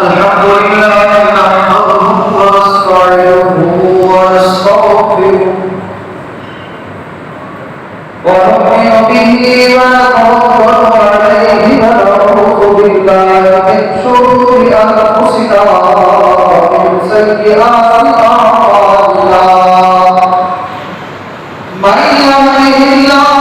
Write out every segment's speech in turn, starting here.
الحمد لله نحمده ونستعينه ونستغفره ونؤمن به ونتوكل عليه ونعوذ بالله من شرور أنفسنا ومن سيئات أعمالنا من يهده الله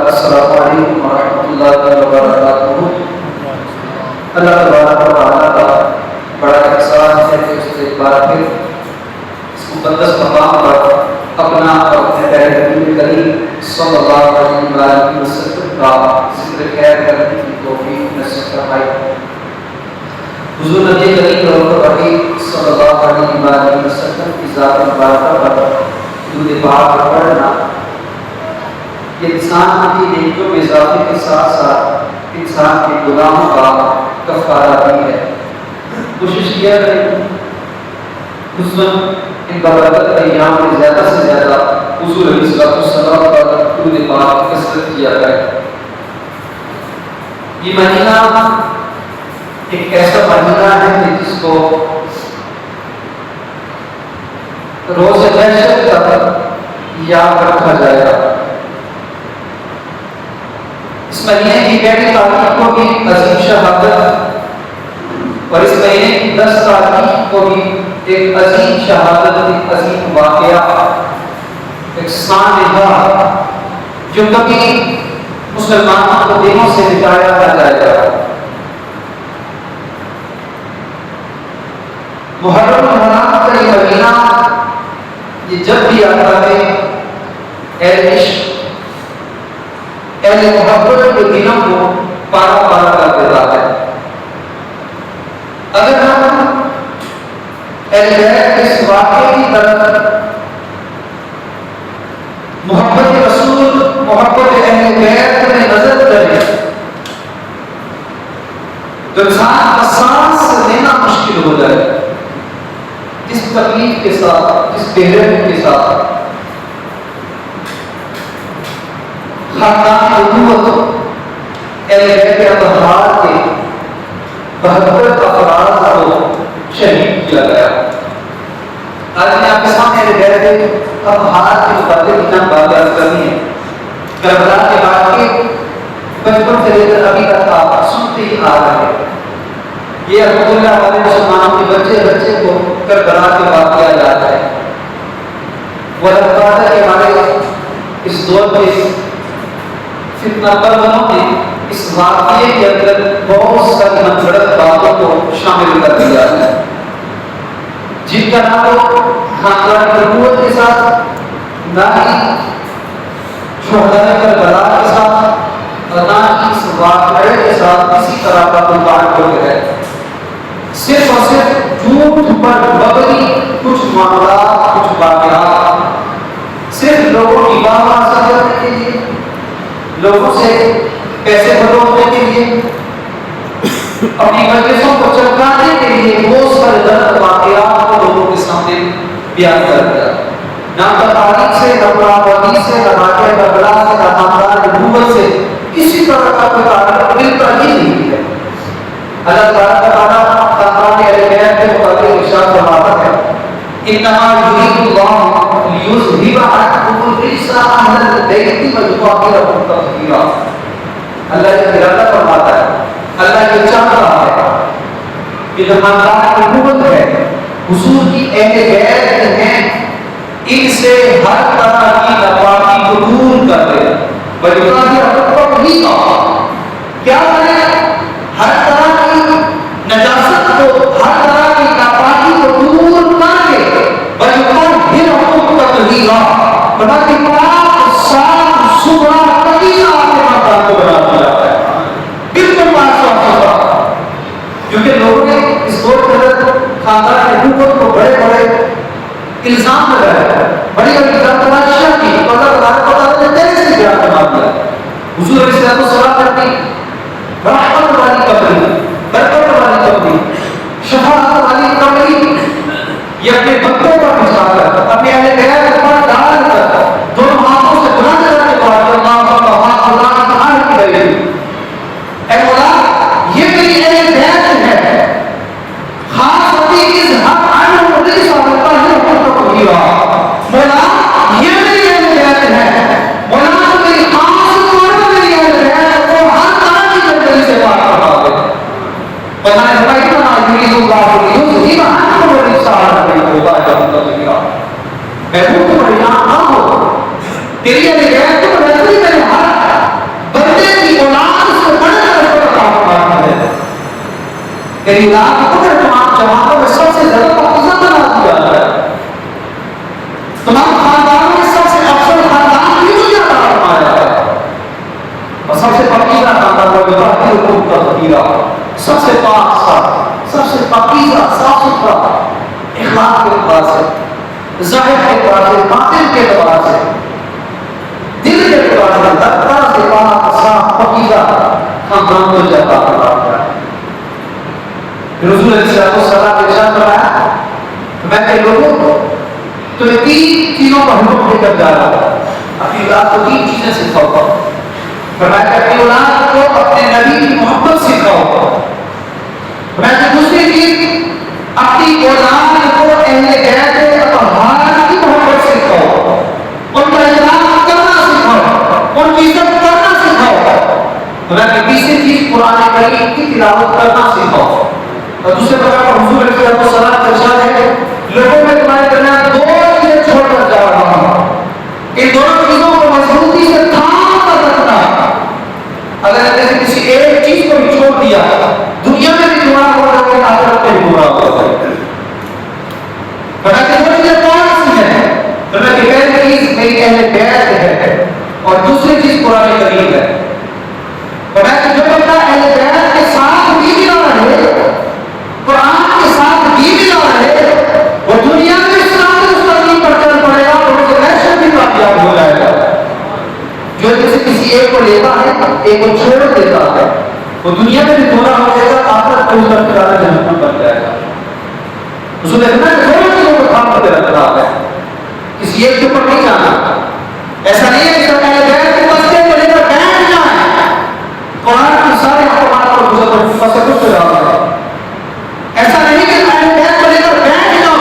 السلام علیکم ورحمۃ اللہ وبرکاتہ۔ اللہ تبارک و تعالیٰ کا بڑا احسان ہے کہ اس نے ایک بار پھر اس مقدس مقام پر اپنا اور اپنے پیارے نبی کریم صلی اللہ علیہ وسلم کا ذکر خیر کرنے کی توفیق نصیب فرمائی۔ حضور نبی کریم صلی اللہ علیہ وسلم کی ذات مبارکہ پر درود پاک پڑھنا یہ انسان کی نیکیوں میں اضافے کے ساتھ ساتھ انسان کے گناہوں کا کفارہ بھی ہے۔ کوشش کیا کریں خصوصاً ان بابرکت ایام میں زیادہ سے زیادہ حضور علیہ السلام پر درود پاک کثرت کیا کریں۔ یہ مہینہ ایک ایسا مہینہ ہے جس کو روز محشر تک یاد رکھا جائے گا۔ اس مہینے کی پہلی تاریخ کو بھی عظیم شہادت اور اس مہینے کی 10 تاریخ کو بھی ایک عظیم شہادت، ایک عظیم واقعہ، ایک سانحہ جو کبھی مسلمانوں کو دلوں سے مٹایا نہ جائے گا۔ محرم الحرام کا یہ مہینہ یہ جب بھی آتا ہے اہل عشق، اہل محبت کے دلوں کو پارا پارا کر دیتا ہے۔ اگر ہم اہل بیت کے اس واقعے کی طرف محبت رسول، محبت اہل بیت میں نظر کریں تو انسان کا سانس لینا مشکل ہو جائے۔ جس تکلیف کے ساتھ، جس بے رحمی کے ساتھ خاندان نبوت اہل بیت اطہار کے 72 افراد کو شہید کیا گیا۔ آج میں آپ کے سامنے اہل بیت اطہار کے متعلق چند باتیں کرنی ہے۔ کربلا کے واقعے بچپن سے لے کر ابھی تک آپ سنتے ہی آ رہے ہیں۔ یہ الحمدللہ ہمارے مسلمانوں کے بچے کو کربلا کے واقعہ یاد ہے۔ وہ لگتا ہے کہ ہمارے اس دور میں فتنہ پروروں نے اس واقعے کے اندر بہت ساری منفرد باتوں کو شامل کر دیا ہے، جن کا نہ تو خاندان نبوت کے ساتھ، نہ ہی شہدائے کربلا کے ساتھ، اور نہ ہی اس واقعے معاملات، کچھ واقعات صرف لوگوں کی واہ حاصل کرنے کے لیے، لوگوں سے پیسے بٹورنے کے لیے، اپنی مجلسوں کو چمکانے کے لیے بہت سارے غلط واقعات کو لوگوں کے سامنے بیان کر دیا. نہ تاریخ سے، نہ قرآن حدیث سے، نہ واقعہ کربلا سے، نہ خاندان نبوت سے کسی طرح کا کوئی تعلق بالکل ہی نہیں ہے. اللہ تعالیٰ خاندان اہل بیت کے متعلق ارشاد فرماتا ہے انما یرید اللہ لیذہب عنکم الرجس اہل البیت ویطہرکم تطہیرا. اللہ یہ ارادہ فرماتا ہے، اللہ یہ چاہ رہا ہے کہ جو خاندان نبوت ہے، حضور کی اہل بیت ہیں، ان سے ہر طرح کی ناپاکی کو دور کر دے. ویطہرکم تطہیرا کیا کرے؟ ہر طرح کی نجاست کو، ہر طرح کی ناپاکی کو دور کر کے ویطہرکم تطہیرا بنا کے پاک صاف ستھرا پاکیزہ آپ کے خاندان کو بنا دیا ہے، بالکل پاک صاف ستھرا. کیونکہ لوگوں نے اس دور کے اندر خاندان نبوت کو بڑے بڑے الزام لگائے، بڑی بڑی تلاشیاں کی، اللہ تعالیٰ نے تیرے سے بیان کروا دیا. حضور علیہ السلام کرتی رحمت والی قبری، برکت والی قبری، شفاعت والی قبری، یہ اپنے بندوں پر بچھا کر، اپنے اہل بیت پر ڈال کر، دونوں ہاتھوں سے بلند کرنے کے بعد اللہ کی بھائی اے مولا یہ میری اہل بیت ہے، خاص ہوتی اس حق عنہ الرجس ویطہرکم تطہیرا. مولا یہ میری اہل بیت ہے، مولا تو میری خاص طور پر میری اہل بیت کو ہر طرح کی گندگی سے پاک کروا دے. اللہ نے فرمایا انما یرید اللہ لیذہب عنکم الرجس اہل البیت ویطہرکم تطہیرا. محبوب تم پریشان نہ ہو، تیری اہل بیت کو بہتری میں ہر بندے کی اولاد سے بڑھ کر اس کو عطا فرماتی ہے. تیری اولاد کو پھر تمام جوانوں میں سب سے زیادہ پاکیزہ بنا دیا ہے، تمام خاندانوں میں سب سے افضل خاندان بھی مجھے عطا فرمایا ہے، اور سب سے پاکیزہ خاندان ویطہرکم تطہیرا، سب سے پاک صاف، سب سے پاکیزہ صاف ستھرا اخلاق کے اعتبار سے، ظاہر کے اعتبار سے، باطن کے اعتبار سے، دل کے اعتبار سے، ہر طرح سے پاک صاف پاکیزہ خاندان کو عطا فرمایا ہے. رسول علیہ السلام نے ارشاد فرمایا میں نے لوگوں کو تمہیں تین چیزوں کا حکم دے کر جا رہا ہوں، اپنی اولاد کو تین چیزیں سکھاؤ گا. فرمایا کہ اپنی اولاد کو اپنے نبی کی محبت سکھاؤ گا. فرمایا کہ دوسری چیز اپنی اولاد کو اہل بیت اطہار کی محبت سکھاؤ، ان کا احترام کرنا سکھاؤ، ان کی عزت کرنا سکھاؤ. فرمایا کہ تیسری چیز قرآن کریم کی تلاوت کرنا سکھاؤ. اور دوسرے بار حضور علیہ السلام کا ارشاد ہے لوگوں میں تمہارے درمیان دو چیزیں چھوڑ کر جا رہا ہوں، ان دونوں چیزوں کو مضبوطی سے تھام کر رکھنا. اگر نے کسی ایک چیز کو بھی چھوڑ دیا دنیا میں بھی گمراہ ہو جائے گا، آخرت میں بھی گمراہ ہو جائے گا. فرمایا کہ وہ چیزیں کون سی ہیں؟ فرمایا کہ پہلی چیز میری اہل بیت ہے اور دوسری چیز قرآن کریم ہے. فرمایا کہ جو بندہ اہل بیت کے ساتھ بھی ملا رہے، قرآن کے ساتھ بھی ملا رہے، وہ دنیا میں اس طرح سے مستقیم پر چل پڑے گا اور اسے ویسے بھی کامیاب ہو جائے گا. جو جیسے کسی ایک کو لیتا ہے ایک کو چھوڑ دیتا ہے، وہ دنیا میں بھی گمراہ ہو جائے گا، آخرت میں اس کا ٹھکانہ جہنم بن جائے گا. اس نے دیکھنا کہ دونوں چیزوں کو تھام کر رکھ رہا ہے، کسی ایک کے اوپر نہیں جانا. ایسا نہیں ہے کہ سب اہل بیت کے مسئلے کو لے کر بیٹھ جائیں، قرآن کی سارے احکامات پر گزر کچھ ہو جاتا ہے. ایسا نہیں کہ اہل بیت کو لے کر بیٹھ جاؤ،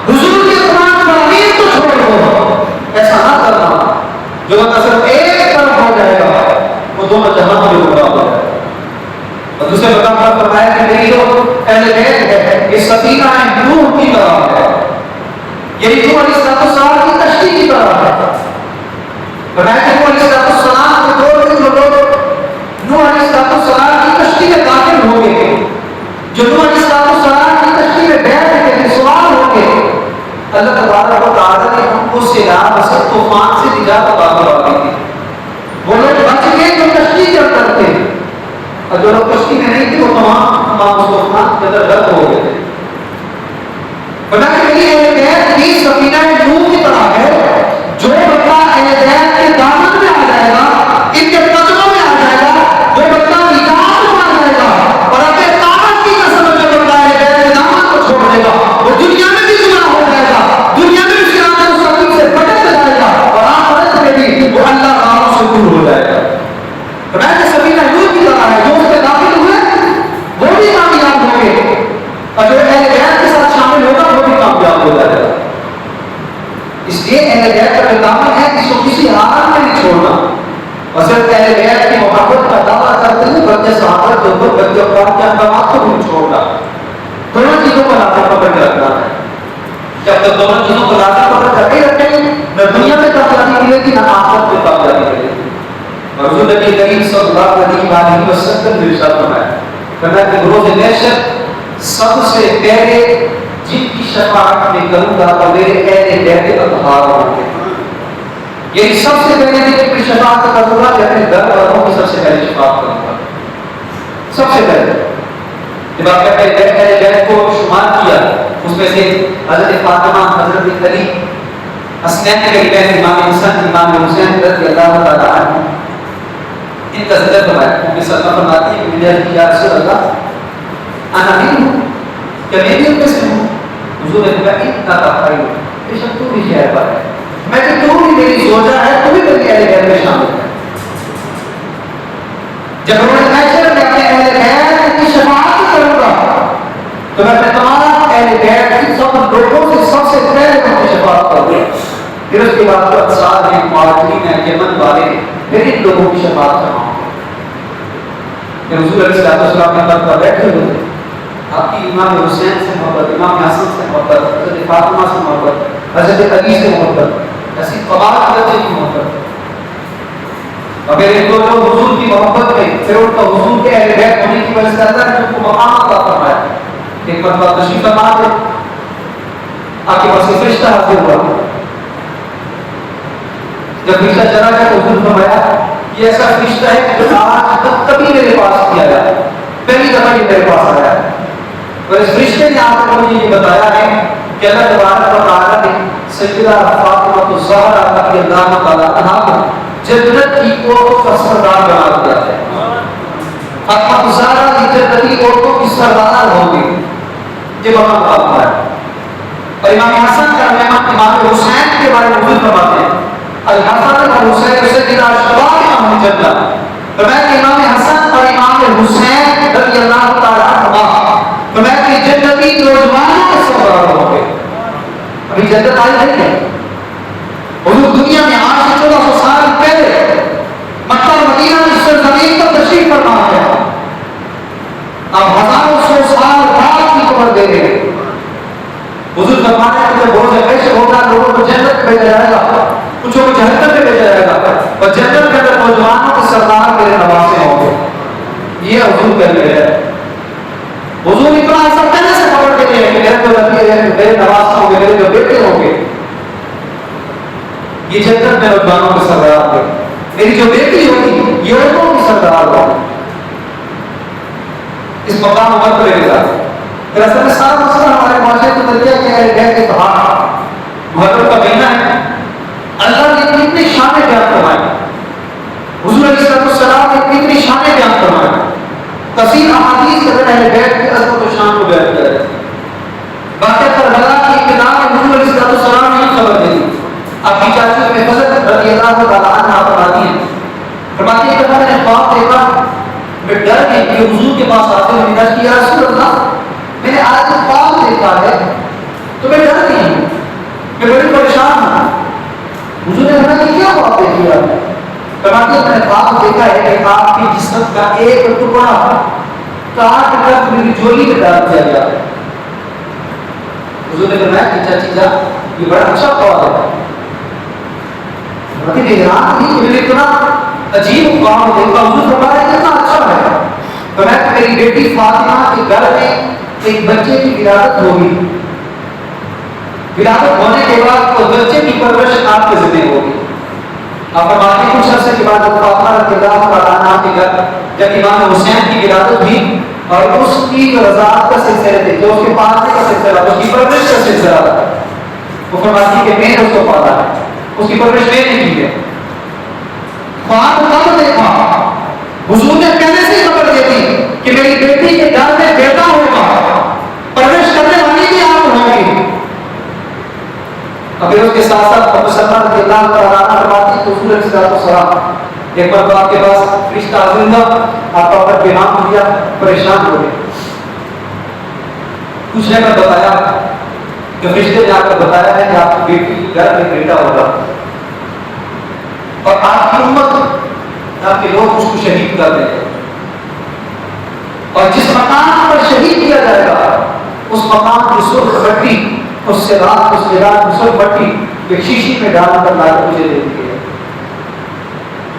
حضور کے قرآن تعلیم کو چھوڑ دو. ایسا نہ کرنا. جو بندہ صرف ایک طرف ہو جائے گا وہ دونوں جہان میں گمراہ ہو جائے گا. اور دوسرے مقام پر فرمایا کہ میری جو اہل بیت ہے یہ سفینہ نوح کی طرح ہے، یعنی نوح علیہ السلام کی کشتی کی طرح ہے. فرمایا کہ نوح علیہ السلام کے دور میں جو لوگ نوح علیہ السلام کی کشتی میں داخل ہو گئے، جو نوح علیہ السلام کی کشتی میں بیٹھ کے سوار ہو گئے، اللہ تبارک و تعالیٰ نے ان کو سیلاب سے طوفان سے نجات عطا کروا دی تھی. وہ لوگ بچ گئے جو کشتی کے اندر تھے، اور جو لوگ کشتی میں نہیں تھے وہ تمام طوفان کے اندر غرق ہو گئے تھے. بنا کے میری اہل بیت یہ سفینہ نوح کی طرح ہے، جو بندہ اہل بیت کے دامن میں آ جائے گا، ان کے قدموں میں آ جائے گا، وہ بندہ نجات پا جائے گا، اور اپنے طاقت کی قسم جو بندہ اہل بیت کے دامن کو چھوڑ دے گا وہ دنیا میں بھی گمراہ ہو جائے گا، دنیا میں بھی صراط مستقیم سے بھٹک جائے گا، اور آخرت میں بھی وہ اللہ تعالیٰ سے دور ہو جائے گا۔ تو میں نے سفینہ نوح کی طرح ہے، جو اس میں داخل ہوئے وہ بھی کامیاب ہوں گے، اور جو اہل بیت کے ساتھ شامل ہوگا وہ بھی کامیاب ہو جائے گا۔ اس لیے اہل بیت کا جو دامن ہے اس کو کسی حال میں نہیں چھوڑنا، اور صرف اہل بیت کی محبت کا دعویٰ کرتے ہوئے بلکہ صحابہ کے اوپر بلکہ اقوام کے احکامات کو بھی نہیں چھوڑنا۔ دونوں چیزوں کو لازم پکڑ کے رکھنا ہے۔ جب تک دونوں چیزوں کو لازم پکڑ کر کے رکھیں گے نہ دنیا میں کامیابی ملے گی نہ آخرت میں کامیابی ملے گی۔ اور حضور نبی کریم صلی اللہ علیہ وسلم نے ارشاد فرمایا کہ روز محشر سب سے پہلے جن کی شفاعت میں کروں گا وہ میرے اہل بیت اطہار ہوں گے۔ یعنی سب سے پہلے جن کی شفاعت کروں گا کہ اپنے گھر والوں کی سب سے پہلے شفاعت کروں گا، سب سے پہلے۔ جب آپ اہل بیت کو شمار کیا اس میں سے حضرت فاطمہ، حضرت علی، حسنین کے بہن امام حسن، امام حسین رضی اللہ تعالیٰ عنہ، ان کا ذکر فرمایا۔ ام سلمہ فرماتی ہے کہ میں نے یا رسول اللہ انا منہم، کہ میں بھی ان میں سے ہوں۔ حضور نے کہا اتنا تفریح بے شک تو بھی شہر پر ہے، میں کہ تو بھی میری زوجہ ہے، تو بھی میری اہل بیت میں شامل ہے۔ جب انہوں نے محشر میں اپنے اہل بیت کی شفاعت کروں گا تو میں اپنے تمام اہل بیت کی سب لوگوں سے سب سے پہلے ان کی شفاعت کروں گا، پھر اس کے بعد جو انصار ہیں، مہاجرین ہیں، یمن والے ہیں، پھر ان لوگوں کی شفاعت کرواؤں گا۔ پھر حضور علیہ السلام نے پر بیٹھے ہوئے آپ کی امام حسین سے محبت، امام حسن سے محبت، حضرت فاطمہ سے محبت، حضرت علی سے محبت، ایسی تمام درجے کی محبت، اور پھر ان کو جو حضور کی محبت میں پھر ان کا حضور کے اہل بیت ہونے کی وجہ سے اللہ نے ان کو مقام عطا فرمایا۔ ایک مرتبہ تشریف فرما دے آپ کے پاس فرشتہ حاضر ہوا، جب فرشتہ چلا گیا تو حضور فرمایا یہ ایسا فرشتہ ہے جو آج تک کبھی میرے پاس کیا گیا، پہلی دفعہ یہ میرے پاس آیا ہے، اور اس فرشتے نے آپ کو مجھے یہ بتایا ہے کہ اللہ تبارک و تعالیٰ نے سیدہ فاطمہ الزہرا رضی اللہ تعالیٰ عنہا کو جنت کی عورتوں کا سردار بنا دیا ہے۔ فاطمہ الزہرا کی جنتی عورتوں کی سردار ہوگی، یہ بڑا مقام ہے۔ اور امام حسن کا امام حسین کے بارے میں وضو فرماتے ہیں الحسن اور حسین سیدنا شباب امام الجنہ، فرمایا کہ امام حسن اور امام حسین رضی اللہ تعالیٰ عنہما فرمایا کہ جنتی نوجوانوں کے سردار ہوں گے۔ ابھی جنت آئی نہیں ہے، حضور دنیا میں آج سے 1400 سال پہلے مکہ اور مدینہ کی سرزمین پر تشریف فرما ہے، اب ہزاروں سو سال بعد کی خبر دے رہے ہیں۔ حضور فرماتے ہیں کہ بہت سے پیسے ہوگا لوگوں کو جنت میں بھیجا جائے گا، کچھ کو جہنم میں بھیجا جائے گا، اور جنت کے اندر نوجوانوں کے سردار میرے نواسے ہوں گے۔ یہ حضور کہہ رہے ہیں، حضور اتنا ایسا پہلے سے خبر دیتے ہیں کہ میرے جو نبی ہے، میرے نواسے ہوں گے، میرے جو بیٹے ہوں گے، یہ جنت میں نوجوانوں کے سردار ہوں گے، میری جو بیٹی ہوگی یہ عورتوں کی سردار ہوگی۔ اس مقام عمر کو لے کے جاتے دراصل میں سارا مسئلہ ہمارے معاشرے کو درجہ کیا ہے کہ اتحاد محرم کا مہینہ ہے، اللہ نے اتنی شانیں بیان فرمائی، حضور علیہ السلام نے اتنی شانیں بیان فرمائی، کثیر احادیث کے اندر اہل بیت کی عظمت و شان کو بیان کیا ہے۔ واقعہ کربلا کی ابتدا میں حضور علیہ السلام نے خبر دی، آپ کی چاچی ام فضل رضی اللہ تعالیٰ عنہا فرماتی ہیں کہ میں نے خواب دیکھا، میں ڈر گئی کہ حضور کے پاس آتے ہوئے نکاح کیا رسول اللہ میں نے آج خواب دیکھا ہے تو میں ڈر گئی ہوں، میں بڑی پریشان ہوں۔ حضور نے کہا کہ کیا خواب دیکھی آپ نے؟ فرماتی ہے میں نے خواب دیکھا ہے کہ آپ کی جسم کا ایک ٹکڑا کاٹ کر میری جولی میں ڈال دیا گیا ہے۔ حضور نے فرمایا کہ چاچی جان یہ بڑا اچھا خواب ہے۔ فرماتی ہے حیران تھی کہ میں اتنا عجیب خواب دیکھا، حضور فرمایا کہ اتنا اچھا ہے۔ فرمایا کہ میری بیٹی فاطمہ کے گھر میں ایک بچے کی ولادت ہوگی، ولادت ہونے کے بعد اس بچے کی پرورش آپ کے ذمہ ہوگی۔ آپ فرماتے ہیں کچھ عرصے کے بعد فاطمہ رضی اللہ تعالیٰ عنہا کے گھر جب امام حسین کی ولادت ہوئی اور اس کی جو رضاعت کا سلسلہ تھا، جو اس کے پالنے کا سلسلہ، اس کی پرورش کا سلسلہ تھا، وہ فرماتی کہ میں نے اس کو پالا ہے، اس کی پرورش میں نے کی ہے۔ خواب کب دیکھا؟ حضور نے پہلے سے ہی خبر دی تھی کہ میری بیٹی کے گھر میں بیٹا ہوگا، پرورش کرنے والی بھی آپ ہوگی۔ ابھی اس کے ساتھ ساتھ ابو سلمہ رضی اللہ تعالیٰ عنہ فرماتی کہ حضور علیہ السلام ایک بار آپ کے پاس فرشتہ حاضر تھا، آپ کا پر بیمار ہو گیا، پریشان ہو گئے، کچھ نے کر بتایا کہ فرشتے نے آ کر بتایا ہے کہ آپ کی بیٹی کے گھر میں بیٹا ہوگا اور آپ کی امت، آپ کے لوگ اس کو شہید کر دیں گے، اور جس مکان پر شہید کیا جائے گا اس مکان کی سرخ مٹی، اس سے رات سرخ مٹی ایک شیشی میں ڈال کر لا کر مجھے دے دی ہے۔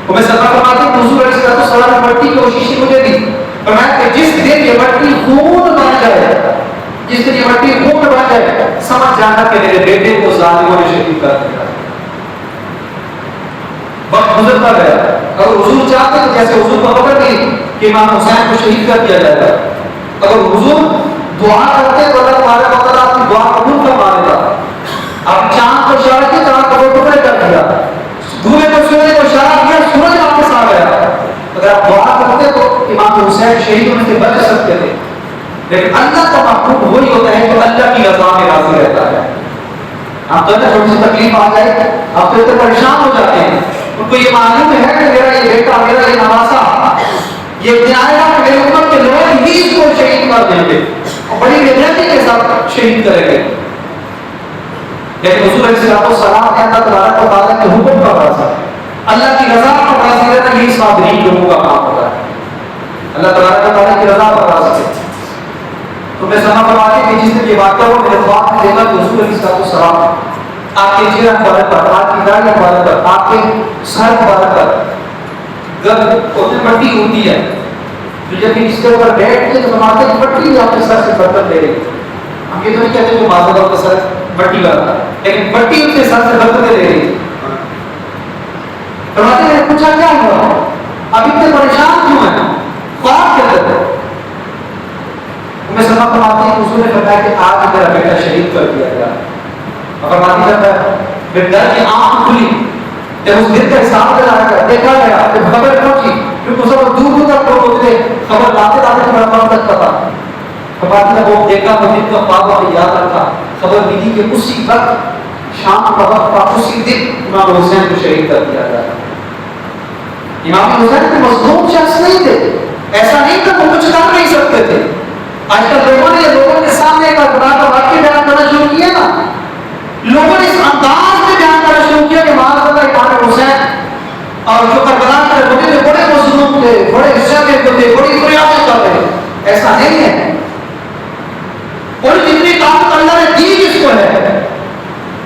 میں سلمہ فرماتی کہ حضور علیہ السلام نے مٹی کی وہ شیشی مجھے دی، فرمایا کہ جس دن یہ مٹی خون بن جائے، جس دن یہ مٹی خون بن جائے، سمجھ جانا کہ میرے بیٹے کو ظالموں نے شہید کر دیا۔ وقت گزرتا گیا، اگر حضور چاہتے تو جیسے حضور کو خبر نہیں کہ امام حسین کو شہید کر دیا جائے گا، اگر حضور دعا کرتے تو اللہ تبارک و تعالیٰ آپ کی دعا قبول فرما لیتا۔ آپ چاند کو اشارہ کیا، چاند کو ٹکڑے کر دیا، دھوئے کو سورج کو اشارہ کیا، سورج واپس آ گیا۔ اگر آپ دعا کرتے تو امام حسین شہید ہونے سے بچ سکتے تھے، لیکن اللہ کا محبوب وہی ہوتا ہے جو اللہ کی رضا میں راضی رہتا ہے۔ آپ تو چھوٹی سی تکلیف آ جائے آپ تو اتنے پریشان ہو جاتے ہیں، ان کو یہ معلوم ہے کہ میرا یہ بیٹا، میرا یہ نواسا یہ دن آئے گا کہ میری امت کے لوگ ہی اس کو شہید کر دیں گے اور بڑی بےغیرتی کے ساتھ شہید کریں گے۔ لیکن حضور علیہ السلام نے اللہ تبارک و تعالیٰ کے حکم کا راضی، اللہ کی رضا پر راضی رہنا، یہی صابرین لوگوں کا کام ہوتا ہے۔ اللہ تبارک و تعالیٰ کی رضا پر راضی ہے۔ تو میں سلمہ فرماتی کہ جس دن یہ واقعہ ہوا، میرے خواب میں دیکھا کہ حضور علیہ السلام آپ کے چہرہ مبارک پر، آپ کی داڑھی مبارک پر، آپ کے سر مبارک پر جب مٹی ہوتی ہے تو جب اس کے اوپر بیٹھتے تو فرماتے ہیں مٹی بھی آپ کے سر سے برتن لے رہی۔ ہم یہ تو نہیں کہتے کہ ماذا اللہ کا سر مٹی والا، لیکن مٹی اس کے سر سے برتن لے رہی۔ فرماتے ہیں پوچھا کیا ہوا، اب اتنے پریشان کیوں ہیں، خواب کیا کرتے؟ میں سلمہ فرماتی کہ حضور نے فرمایا کہ آج میرا بیٹا شہید کر دیا گیا۔ اور فرماتی کرتا ہے پھر ڈر کی آنکھ کھلی، جب اس دن کا حساب لگایا گیا، دیکھا گیا، جب خبر پہنچی، کیونکہ سب دور دور تک لوگ ہوتے خبر لاتے لاتے بڑا وقت لگتا تھا۔ فرماتی نے وہ دیکھا، وہ دن کا خواب میں یاد رکھا، خبر ملی کہ اسی وقت شام کا وقت تھا، اسی دن امام حسین کو شہید کر دیا گیا۔ امام حسین کے مظلوم شخص نہیں تھے، ایسا نہیں تھا وہ کچھ کر نہیں سکتے تھے۔ آج کل لوگوں کے سامنے کا خدا کا واقعہ بیان کرنا شروع کیا نا، لوگوں نے اس انداز میں بیان کرنا شروع کیا کہ معاذ اللہ امام حسین اور جو کربلا کے لوگوں نے بڑے مظلوم تھے، بڑے شرمندے تھے، بڑی فریادیں کر رہے تھے۔ ایسا نہیں ہے، اور جتنی طاقت اللہ نے دی جس کو ہے،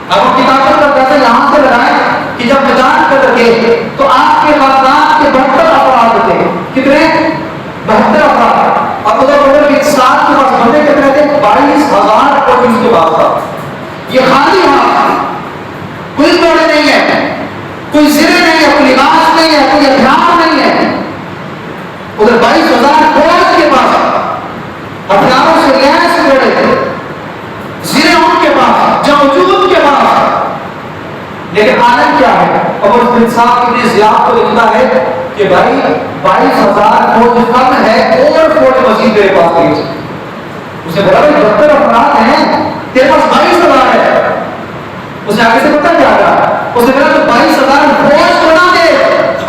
اب اپنی طاقت کا پیسہ یہاں سے لگائیں کہ جب میدان کر رکھے تو آپ کے خاندان کے 72 افراد تھے، کتنے؟ 72 افراد، اور ادھر ادھر کے ساتھ کے پاس بندے کتنے تھے؟ 22,000 پولیس کے پاس تھا۔ یہ خالی ہاتھ، کوئی جوڑے نہیں ہے، کوئی زرے نہیں ہے، کوئی لباس نہیں ہے، کوئی ہتھیار نہیں ہے۔ ادھر 22,000 فوج کے پاس ہتھیاروں سے لیس جوڑے تھے، زرے ان کے پاس، جوجود کے پاس۔ لیکن عالم کیا ہے؟ ابو الانصاف ابن زیاد کو لکھتا ہے کہ بھائی 22,000 فوج کم ہے اور فوج مزید میرے پاس نہیں۔ اسے بولا بھائی 72 افراد ہیں، تیرے پاس 22,000 ہے۔ اسے آگے سے پتہ کیا کہا؟ اسے بولا تو 22,000 فوج کو نہ دے،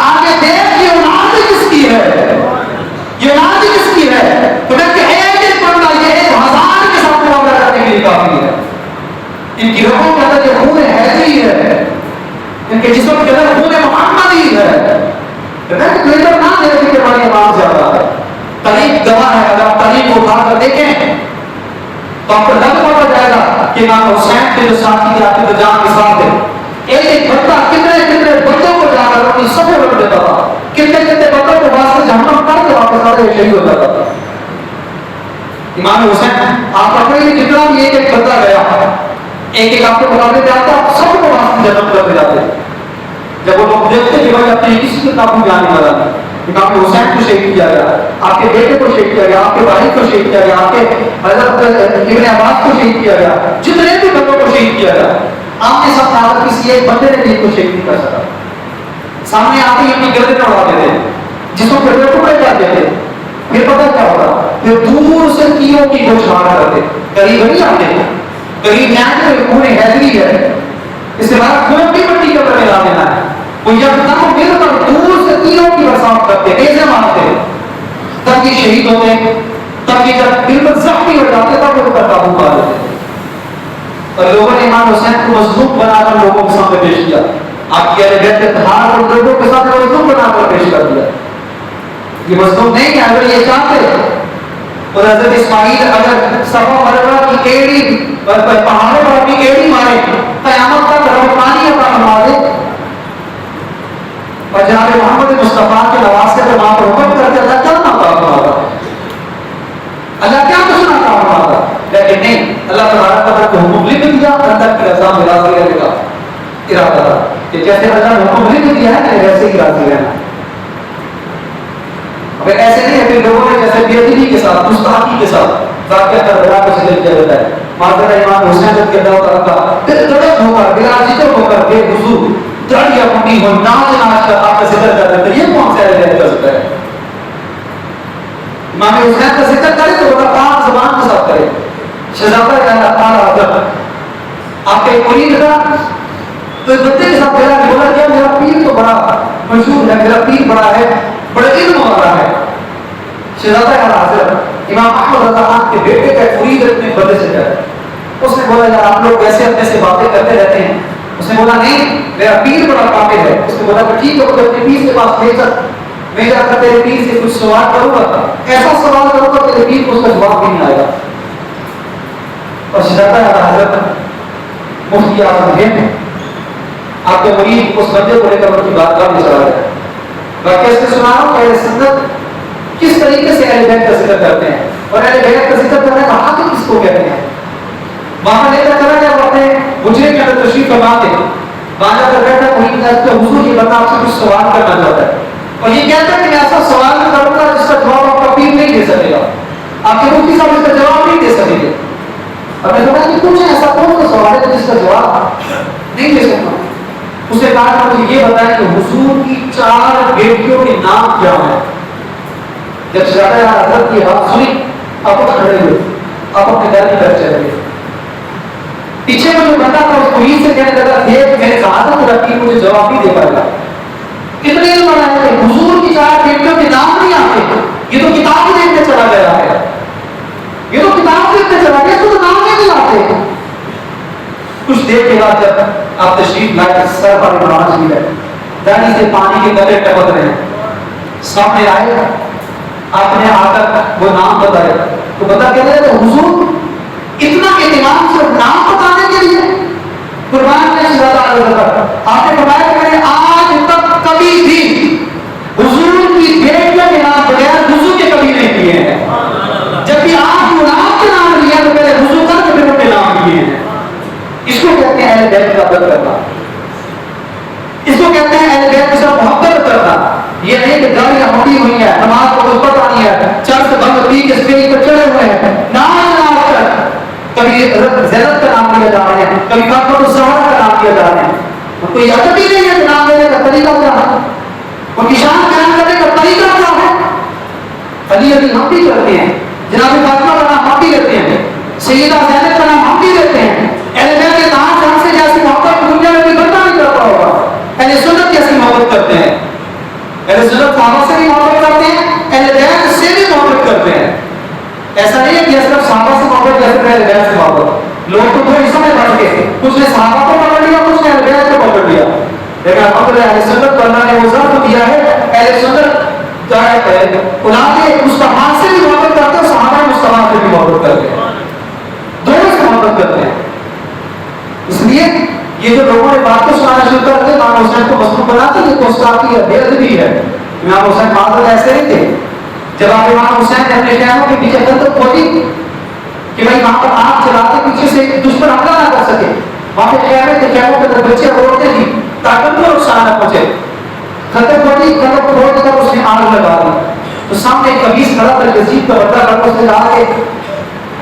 آگے دیکھ یہ اولاد کس کی ہے، یہ اولاد کس کی ہے؟ تو میں کہ ایک بندہ یہ 1,000 کے ساتھ مقابلہ کرنے کے لیے کافی ہے۔ ان کی رگوں کے اندر یہ خون حیدری ہے، ان کے جسم کے اندر خون محمدی ہے۔ میں کہ تو ادھر نہ دیکھیں کہ ہماری آواز زیادہ ہے، تاریخ گواہ ہے۔ اگر آپ تاریخ کو اٹھا کر دیکھیں تو آپ کو لگ پڑ جائے گا کہ امام حسین کے جو ساتھی تھے، آپ کے جان کے ساتھ تھے، ایک ایک بندہ کتنے بندوں کو جا کر اپنی صفوں میں دیتا تھا، کتنے بندوں کو واسطے جہنم کر کے واپس آتے ہوئے شہید ہو جاتا تھا۔ امام حسین آپ اپنے لیے جتنا بھی ایک ایک بندہ گیا، ایک ایک آپ کے مقابلے میں آتا، سب کو واسطے جہنم کر کے جاتے۔ جب وہ لوگ دیکھتے کہ بھائی اپنے کسی کے قابو جانے والا نہیں، امام حسین کو شہید کیا گیا، آپ کے بیٹے کو شہید کیا گیا، آپ کے بھائی کو شہید کیا گیا، آپ کے حضرت ابن عباس کو شہید کیا گیا، جتنے بھی بندوں کو شہید کیا گیا، آمنے سامنے آ کر کسی ایک بندے نے دین کو شیک نہیں کر سکا. سامنے آتے ہی اپنی گردن اڑاتے تھے, جسوں کے ٹکڑے کرتے تھے. پھر پتہ کیا ہوتا, پھر دور سے تیروں کی بوچھار کرتے, قریب نہیں آتے, قریب آئیں تو انہیں حیدری ہے, اس کے بعد خون کی مٹی کے اوپر ملا دینا ہے. وہ یکدم مل کر دور سے تیروں کی برسات کرتے, ایسے مارتے, تب یہ شہید ہوتے, تب یہ جب بالکل زخمی ہو جاتے تب وہ پر قابو پا لیتے. اور لوگوں نے امام حسین کو مظلوم بنا کر لوگوں کے سامنے پیش کیا. آپ کی اہل بیت کے اتحاد اور لوگوں کے سامنے مظلوم بنا کر پیش کر دیا. یہ مظلوم نہیں ہے, اگر یہ چاہتے اور حضرت اسماعیل اگر صفا مروا کی ایڑی پہاڑوں پر اپنی ایڑی مارے, قیامت تک رب پانی عطا فرما دے, اور جناب محمد مصطفیٰ کے نواسے پر وہاں پر حکم کرتے اللہ کیا نہ عطا فرماتا, اللہ کیا کچھ نہ عطا فرماتا. لیکن نہیں, اللہ تبارک و تعالیٰ کو حکم لکھ دیا, اللہ کی رضا میں راضی رہنے کا ارادہ تھا کہ جیسے اللہ نے حکم لکھ دیا ہے ویسے ہی راضی رہنا. اگر ایسے نہیں ہے پھر لوگوں نے جیسے بے ادبی کے ساتھ, گستاخی کے ساتھ واقعہ کربلا کو ذکر کیا جاتا ہے. ماجرا امام حسین رضی اللہ تعالیٰ کا تڑپ ہو کر, بلا جھجک ہو کر, بے وضو داڑیاں پٹی ہو, ناچ ناچ کر آپ کا ذکر کر رہے ہیں, یہ کون سا اہل کر سکتا ہے؟ امام حسین کا ذکر کرے تو بڑا پاک زبان کے ساتھ کرے. شہزادہ اللہ تعالیٰ حضرت آپ کے مرید تھا تو بندے کے ساتھ بولا کیا میرا پیر تو بڑا مشہور ہے, میرا پیر بڑا ہے, بڑے علم والا ہے. شہزادہ حضرت امام احمد رضا خان کے بیٹے کا مرید اپنے بندے سے گیا, اس نے بولا یار آپ لوگ کیسے اپنے سے باتیں کرتے رہتے ہیں. اس نے بولا نہیں میرا پیر بڑا قابل ہے. اس نے بولا کہ ٹھیک ہے, تو اپنے پیر کے پاس لے کر میں جا کر تیرے پیر سے کچھ سوال کروں گا, ایسا سوال کروں گا کہ تیرے پیر کو اس کا جواب بھی نہیں آئے گا. اور شہزادہ حضرت مفتی اعظم ہیں, آپ کے مرید اس بندے کو لے کر ان کی بارگاہ میں چلا گیا. واقعہ اس سے سنا رہا ہوں, اہل سنت کس طریقے سے اہل بیت کا ذکر کرتے ہیں, اور اہل بیت کا ذکر کرنے کا حق کس کو کہتے ہیں. وہاں لے کر چلا گیا, وہ اپنے حجرے کے اندر تشریف فرما کے وہاں جا کر بیٹھا, کوئی حضور یہ بندہ آپ سے کچھ سوال کرنا چاہتا ہے, اور یہ کہتا ہے کہ میں ایسا سوال کروں گا جس کا جواب آپ کا پیر نہیں دے سکے گا, آپ کے مفتی صاحب اس کا جواب نہیں دے سکیں گے. اور میں کہا کہ کچھ ایسا کون سا سوال ہے جس کا جواب نہیں دے سکتا. اسے کہا کہ مجھے یہ بتائیں کہ حضور کی 4 بیٹیوں کے نام کیا ہیں. جب شہزادہ حضرت کی بات سنی, آپ کھڑے ہوئے, آپ اپنے گھر کی طرف چلے گئے. پیچھے میں جو بندہ تھا اس کو ہی سے کہنے لگا, دیکھ میں نے کہا تھا تیرا پیر مجھے جواب نہیں دے پائے گا. اتنے علم بڑا ہے کہ حضور کی 4 بیٹیوں کے نام نہیں آتے, یہ تو کتاب دیکھنے چلا گیا ہے, یہ تو کتاب دیکھنے چلا گیا, اس کو تو نام نہیں آتے. کچھ دیر کے بعد جب آپ تشریف لائے, سر پر نماز بھی ہے, دانی سے پانی کے قطرے ٹپک رہے ہیں, سامنے آئے, آپ نے آ کر وہ نام بتائے, تو بتا کہتے ہیں کہ حضور اتنا اہتمام صرف نام بتانے کے لیے. قربان نے آپ نے فرمایا کہ میں نے آج تک کبھی بھی حضور کی بیٹیوں کے نام بغیر وضو کے کبھی نہیں کیے ہیں. جب بھی آپ نام کے نام لیا تو پہلے وضو کر کے پھر ان کے نام لیے ہیں. اس کو کہتے ہیں اہل بیت کا قدر کرنا, اس کو کہتے ہیں اہل بیت کے ساتھ محبت کرنا. یہ نہیں کہ گاڑیاں ہوتی ہوئی ہیں, نماز کو کچھ پتہ نہیں ہے, چرچ بند پی کے اسٹیج پر چڑھے ہوئے ہیں, نام کر کبھی زینت کا نام لیا جا رہا ہے, کبھی فاطمہ الزہرا کا نام لیا جا رہا ہے. کوئی عادت ہی نہیں ہے کہ نام لینے کا طریقہ کیا ہے, ان کی شان بیان کرنے کا طریقہ کیا ہے. علی علی ہم بھی کرتے ہیں, جناب فاطمہ کا نام ہم بھی لیتے ہیں, سیدہ زینب کا نام ہم بھی لیتے ہیں. اہل بیت کے نام جان سے جیسی محبت دنیا میں بھی بندہ نہیں کرتا ہوگا. اہل سنت کیسی محبت کرتے ہیں, اہل سنت صحابہ سے بھی محبت کرتے ہیں, اہل بیت سے بھی محبت کرتے ہیں. ایسا نہیں ہے کہ صرف صحابہ سے محبت جیسے اہل بیت سے محبت. لوگ تو دو حصوں میں بٹ گئے, کچھ نے صحابہ کو پکڑ لیا, کچھ نے اہل بیت کو پکڑ لیا. لیکن الحمدللہ اہل سنت کو اللہ نے وہ ضرب دیا ہے, اہل سنت مصطفیٰ سے بھی محبت کرتے ہیں, صحابہ مصطفیٰ سے بھی محبت کرتے ہیں, دونوں سے محبت کرتے ہیں. اس لیے یہ جو لوگوں نے باتیں سنانا شروع کر دیا, امام حسین کو مظلوم بناتے ہیں, یہ گستاخی ہے, بے ادبی ہے. امام حسین معذرت ایسے نہیں تھے. جب آپ امام حسین نے اپنے شہروں کے پیچھے خندق کھودی کہ بھائی وہاں پر آگ چلاتے پیچھے سے دشمن حملہ نہ کر سکے, وہاں پہ خیمے تھے, خیموں کے اندر بچے روتے تھی تاکہ کوئی نقصان نہ پہنچے. خندق کھودی, خندق کھود کر اس نے آگ لگا دی. تو سامنے ایک قمیص کھڑا تھا, یزید کا بدلہ کر اس نے کہا کہ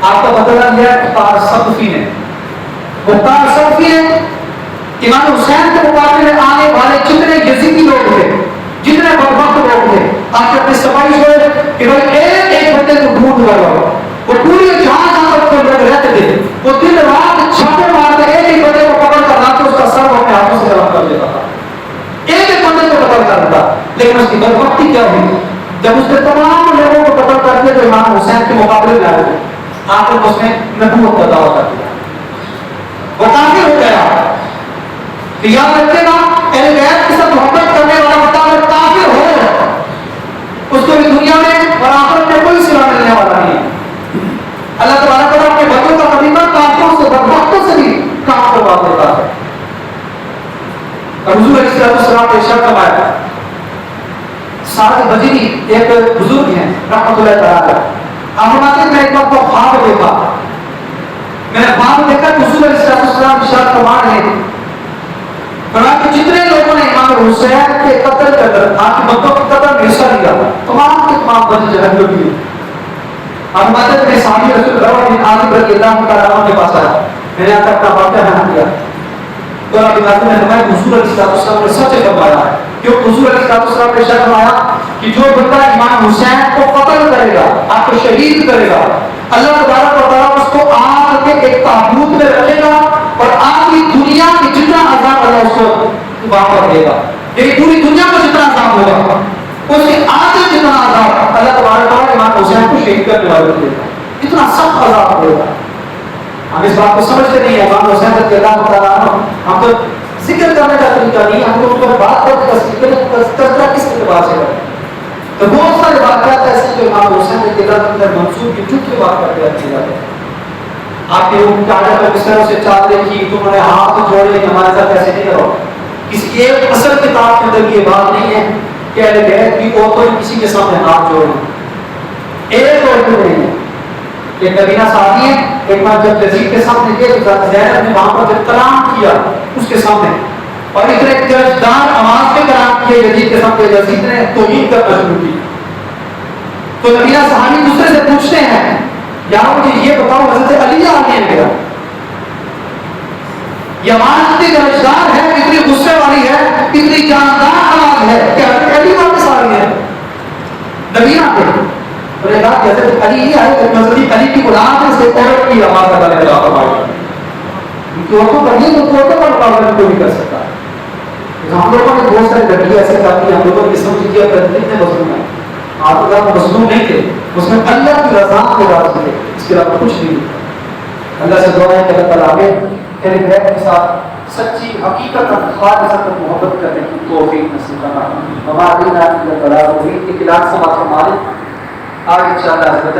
آپ کا بدلہ لیا مختار صفی نے. مختار صفی نے امام حسین کے مقابلے میں آنے والے جتنے یزیدی لوگ تھے, جتنے بدبخت لوگ تھے, آج اپنی صفائی ہوئے کہ بھائی ایک ایک بندے کو ڈھونڈ لگا. وہ پوری جہاں جہاں تک لوگ رہتے تھے وہ دن رات چھاپے مارتے ایک ایک بندے کو پکڑ کر لاتے, اس کا سر اپنے ہاتھوں سے جمع کر دیتا تھا, ایک ایک بندے کو قتل کرتا. لیکن اس کی بدبختی کیا ہوئی, جب اس نے تمام لوگوں کو قتل کر دیا تو امام حسین کے مقابلے میں آئے, آپ نے اس نے نبوت کا دعویٰ کر دیا. وہ کافر ہو گیا. یاد رکھے گا اہل بیت کے ساتھ محبت کرنے والا بتا کافر ہو, اس کو بھی دنیا میں اور آخرت میں کوئی صلہ ملنے والا نہیں ہے. اللہ تبارک و تعالیٰ اپنے بندوں کا خلیفہ کافروں سے بدبختوں سے بھی کام کروا دیتا ہے. حضور علیہ السلام نے ارشاد فرمایا, سعد بجری ایک بزرگ ہیں رحمۃ اللہ تعالی, آپ فرماتے ہیں میں ایک وقت کو خواب دیکھا, میں نے خواب دیکھا کہ حضور علیہ السلام ارشاد فرما رہے ہیں کہ جتنے لوگوں نے امام حسین کے قتل کر آپ کی بندوں کے قتل میں حصہ لیا تمام کے تمام بچ جہنم میں. آپ باتیں میں سامنے رسول اللہ بن عاصم رضی اللہ تعالیٰ عنہ کے پاس آیا, میں نے آتا اپنا واقعہ بیان کیا تو آپ باتیں میں ہمارے حضور علیہ السلام نے سچ فرمایا ہے, کیوں حضور علیہ السلام نے ارشاد فرمایا کہ جو بندہ امام حسین کو قتل کرے گا, آپ کو شہید کرے گا, اللہ تبارک و تعالیٰ اس کو آگ کے ایک تابوت میں رکھے گا اور آخری دنیا کی جتنا عذاب اللہ اس کو واپس دے گا. یہ پوری دنیا کو جتنا عذاب ہوگا اس کے آگے جتنا عذاب اللہ تبارک و تعالیٰ امام حسین کو شہید کرنے والے کو دے گا. اتنا سخت عذاب ہوگا. ہم اس بات کو سمجھتے نہیں ہیں. امام حسین رضی اللہ تعالیٰ عنہ, ہم تو ذکر کرنے کا طریقہ نہیں, ہم تو ان کو بات کرتے تذکرہ کس اعتبار سے کرتے ہیں. تو بہت سارے واقعات ایسے ہیں جو امام حسین رضی اللہ تعالیٰ عنہ منسوب کی جھوٹ کے بات کرتے رہتے ہیں. آپ کے روم چادر میں بستروں سے چادریں کی, تم نے ہاتھ جوڑے, ہمارے ساتھ ایسے نہیں کرو. کسی ایک اصل کتاب کے اندر یہ بات نہیں ہے کہ اہل بیت کی عورتوں نے کسی کے سامنے ہاتھ جوڑے. ایک عورت نہیں ہے. ایک نبینا صحابی ہے, ایک بار جب یزید کے سامنے گئے تو زینب نے وہاں پر جب کلام کیا اس کے سامنے, اور اتنے ججدار آواز میں کلام کیا یزید کے سامنے, یزید نے توہین کرنا شروع کی. تو نبینا صحابی دوسرے سے پوچھتے ہیں, یار مجھے یہ بتاؤ حضرت علی آ گئے ہیں میرا, یہ آواز اتنی درجدار ہے, اتنی غصے والی ہے, اتنی جاندار آواز ہے کہ حضرت علی واپس آ گئے ہیں. نبی آتے اور یہ کہا کہ حضرت علی ہی آئے, حضرت علی کی غلام ہے, سے عورت کی آواز ادا کرنے کا فرمایا. کیونکہ عورتوں کا نہیں, تو عورتوں کا مقابلہ کوئی نہیں کر سکتا. ہم لوگوں نے بہت سارے لڑکیاں ایسے کرتی ہیں, ہم لوگوں نے قسم کیا کرتے ہیں مظلوم ہے. آپ لوگ مظلوم نہیں تھے, اس میں اللہ کی رضا کے راز تھے, اس کے علاوہ کچھ نہیں. اللہ سے دعا ہے کہ اللہ تعالیٰ ہمیں میرے بیت کے ساتھ سچی حقیقت اور خالص محبت کرنے کی توفیق نصیب فرمائے. ہمارے دین آپ کی بلا ہوئی کہ کلاس سماعت فرمائے. آج انشاءاللہ حضرت